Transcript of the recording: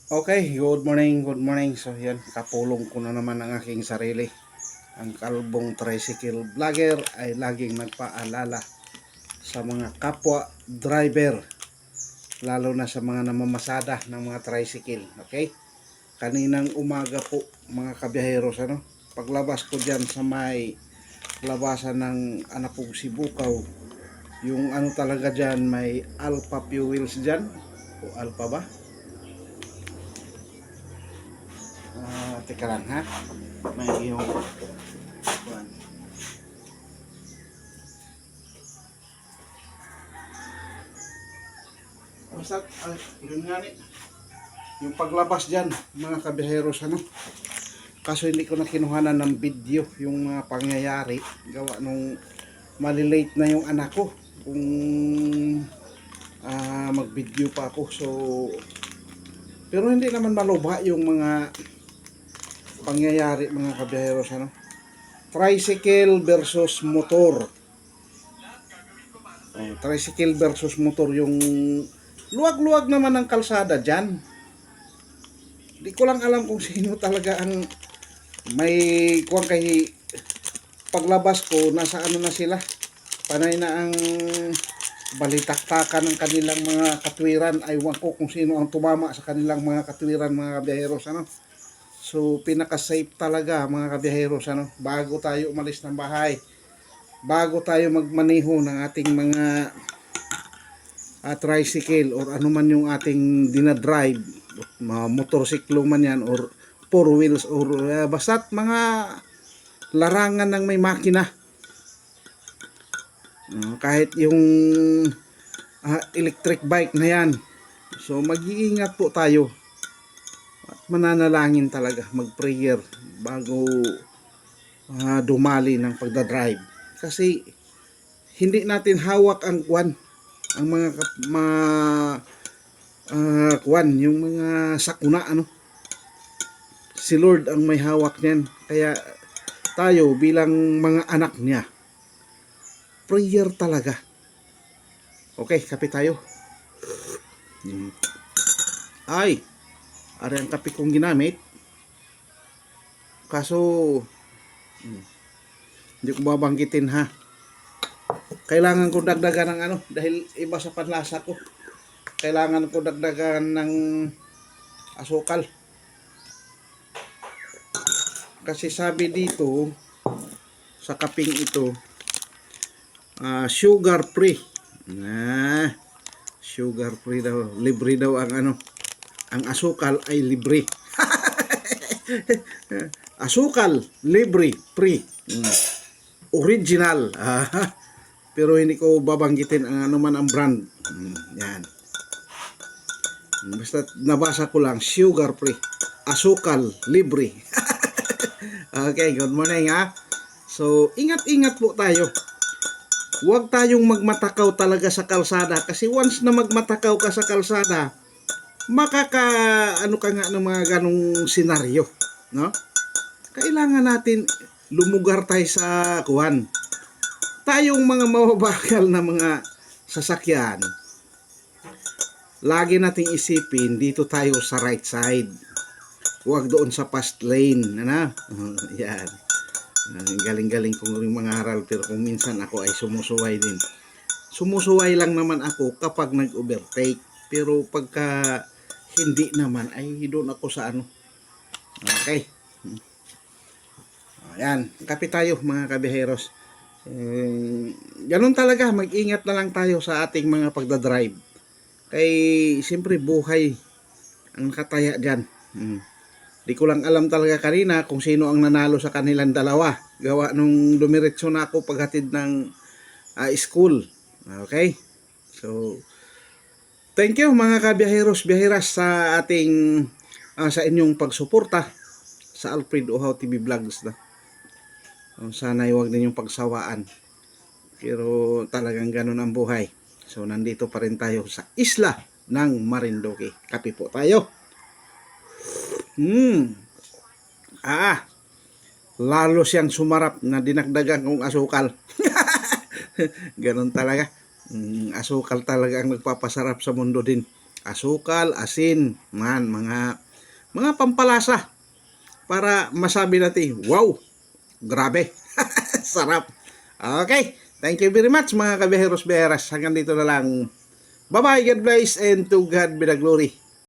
Okay, good morning, good morning. So yan, kapulong ko na naman ang aking sarili. Ang kalbong tricycle vlogger ay laging nagpaalala sa mga kapwa driver, lalo na sa mga namamasada ng mga tricycle. Okay? Kaninang umaga po mga kabiyaheros, paglabas ko dyan sa may labasan ng Anapug Sibukaw, yung talaga dyan, may Alpha Fuels dyan, o Alpha ba? Teka lang ha. May yung basta yun nga ni yung paglabas dyan mga kabiyaheros kaso hindi ko na kinuhanan ng video yung mga pangyayari gawa nung malilate na yung anak ko kung mag video pa ako. So pero hindi naman malubha yung mga pangyayari mga kabiyaheros tricycle versus motor. Tricycle versus motor, yung luwag-luwag naman ang kalsada dyan. Di ko lang alam kung sino talaga ang may kuwang kay paglabas ko, nasa na sila. Panay na ang balitaktakan ng kanilang mga katwiran. Aywan ko kung sino ang tumama sa kanilang mga katwiran mga kabiyaheros. So pinaka-safe talaga mga kabiyaheros bago tayo umalis ng bahay, bago tayo magmaneho ng ating mga tricycle or anuman yung ating dinadrive, motorsiklo man yan or four wheels or basta't mga larangan ng may makina, kahit yung electric bike na yan. So mag-iingat po tayo at mananalangin talaga, mag-prayer bago dumali ng pagdadrive, kasi hindi natin hawak ang ang mga yung mga sakuna si Lord ang may hawak niyan. Kaya tayo bilang mga anak niya, prayer talaga. Okay, kape tayo. Ay, ari ang kape kong ginamit, kaso hindi ko babanggitin ha. Kailangan ko dagdagan ng dahil iba sa panlasa ko. Kailangan ko dagdagan ng asukal. Kasi sabi dito sa kaping ito, sugar free. Sugar free daw, libre daw ang ang asukal ay libre. Asukal libre, free. Original. Pero hindi ko babanggitin ang anuman ang brand. Yan. Basta nabasa ko lang, sugar free, asukal libre. Okay, good morning ha. So, ingat-ingat po tayo. Huwag tayong magmatakaw talaga sa kalsada, kasi once na magmatakaw ka sa kalsada, ka nga ng mga ganong senaryo, no? Kailangan natin lumugar tayo sa tayong mga mababagal na mga sasakyan. Lagi nating isipin, dito tayo sa right side, huwag doon sa fast lane. Yan. Galing-galing kong yung mga aral, pero kung minsan ako ay sumusuway din. Sumusuway lang naman ako kapag nag-overtake, pero pagka hindi naman ay doon ako sa Okay. Ayan, kape tayo mga kabiyaheros. Ganun talaga, mag-ingat na lang tayo sa ating mga pagdadrive. Kay siyempre buhay ang nakataya dyan. Di ko lang alam talaga kanina kung sino ang nanalo sa kanilang dalawa. Gawa nung dumiretso na ako paghatid ng school. Okay? So, thank you mga kabiyaheros, biyaheras sa ating sa inyong pagsuporta sa Alfred Uhaw TV Vlogs na. Sana huwag ninyong pagsawaan. Pero talagang ganun ang buhay. So nandito pa rin tayo sa isla ng Marinduque. Kape po tayo. Lalo siyang sumarap na dinagdagan kong asukal. Ganun talaga. Asukal talaga ang nagpapasarap sa mundo din. asukal, asin, mga pampalasa para masabi natin, wow, grabe, sarap. Okay, thank you very much mga kabiheros beras. Hanggang dito na lang. Bye-bye, God bless, and to God be the glory.